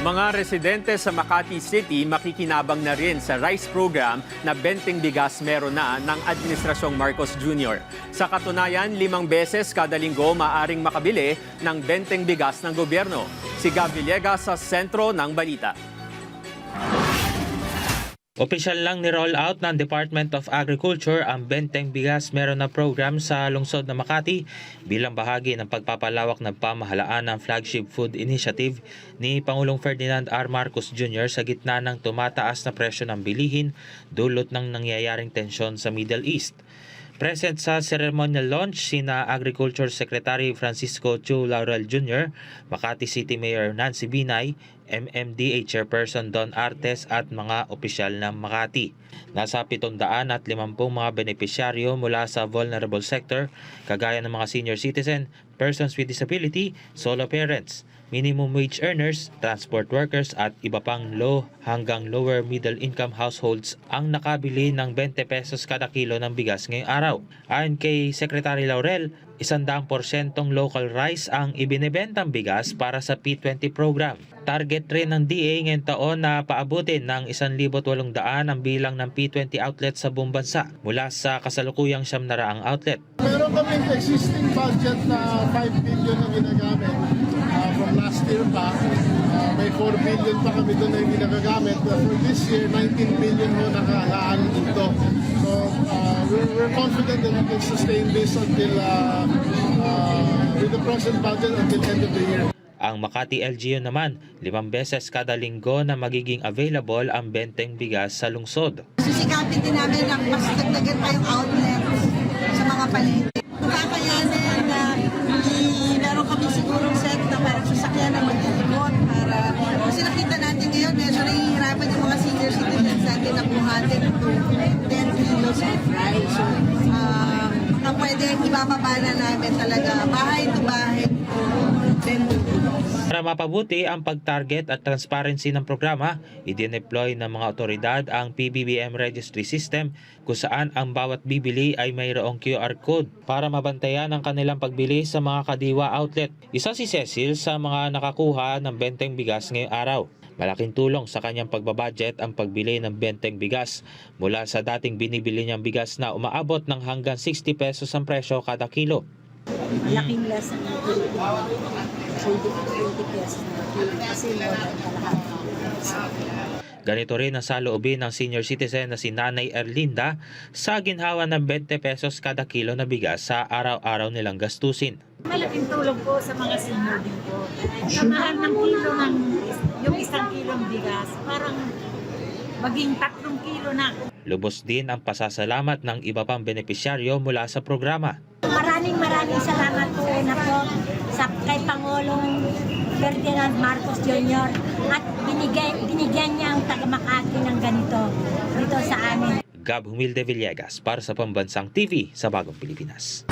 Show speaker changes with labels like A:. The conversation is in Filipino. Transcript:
A: Mga residente sa Makati City makikinabang na rin sa rice program na benteng bigas meron na ng Administrasyong Marcos Jr. Sa katunayan, 5 beses kada linggo maaring makabili ng benteng bigas ng gobyerno. Si Gab Villegas sa sentro ng balita.
B: Opisyal lang ni-roll out ng Department of Agriculture ang Benteng Bigas Meron na program sa lungsod ng Makati bilang bahagi ng pagpapalawak ng pamahalaan ng Flagship Food Initiative ni Pangulong Ferdinand R. Marcos Jr. sa gitna ng tumataas na presyo ng bilihin dulot ng nangyayaring tensyon sa Middle East. Present sa ceremonial launch sina Agriculture Secretary Francisco Chu Laurel Jr., Makati City Mayor Nancy Binay, MMDA Chairperson Don Artes at mga opisyal ng Makati. Nasa 750 mga benepisyaryo mula sa vulnerable sector, kagaya ng mga senior citizen, persons with disability, solo parents, minimum wage earners, transport workers at iba pang low hanggang lower middle income households ang nakabili ng 20 pesos kada kilo ng bigas ngayong araw. Ayon kay Secretary Laurel, 100% local rice ang ibinebentang bigas para sa P20 program. Target rin ng DA ngayong taon na paabutin ng 1,800 ang bilang ng P20 outlets sa buong bansa mula sa kasalukuyang 700 outlet.
C: Meron kaming existing budget na 5 billion na ginagamit. From last year pa, may 4 billion pa kami doon na yung ginagamit. For this year, 19 billion mo nakalaan dito. So we're confident that we can sustain this until with the present budget until end of the year.
B: Ang Makati LGU naman, 5 beses kada linggo na magiging available ang benteng bigas sa lungsod.
D: Sisikapin din namin na mas dagdagan pa yung outlets sa mga palengke. Kakayanin na meron kami sigurong set na parang sasakyan na mag-ikot para kasi nakita natin ngayon medyo nahihirapan yung mga senior citizens natin na buhatin to 10 kilos of rice. So, pwede ibababa na namin talaga bahay to bahay to 10 to
B: Para mapabuti ang pag-target at transparency ng programa, i-deploy ng mga otoridad ang PBBM Registry System kung saan ang bawat bibili ay mayroong QR code para mabantayan ang kanilang pagbili sa mga kadiwa outlet. Isa si Cecil sa mga nakakuha ng benteng bigas ngayong araw. Malaking tulong sa kanyang pagbabudget ang pagbili ng benteng bigas mula sa dating binibili niyang bigas na umaabot ng hanggang 60 pesos ang presyo kada kilo.
E: Malaking less ang 20 pesos na kilo kasi more than kalahati.
B: Ganito rin ang saloobin ng senior citizen na si Nanay Erlinda sa ginhawa ng 20 pesos kada kilo na bigas sa araw-araw nilang gastusin.
E: Malaking tulong po sa mga senior din po. Sa mahal ng kilo ng yung 1 kilong bigas, parang maging 3 kilo na.
B: Lubos din ang pasasalamat ng iba pang benepisyaryo mula sa programa.
F: Maraming salamat po na po sa kay Pangulong Ferdinand Marcos Jr. at binigyan niya ang taga-Makati ng ganito dito sa amin.
B: Gab Humilde Villegas para sa Pambansang TV sa Bagong Pilipinas.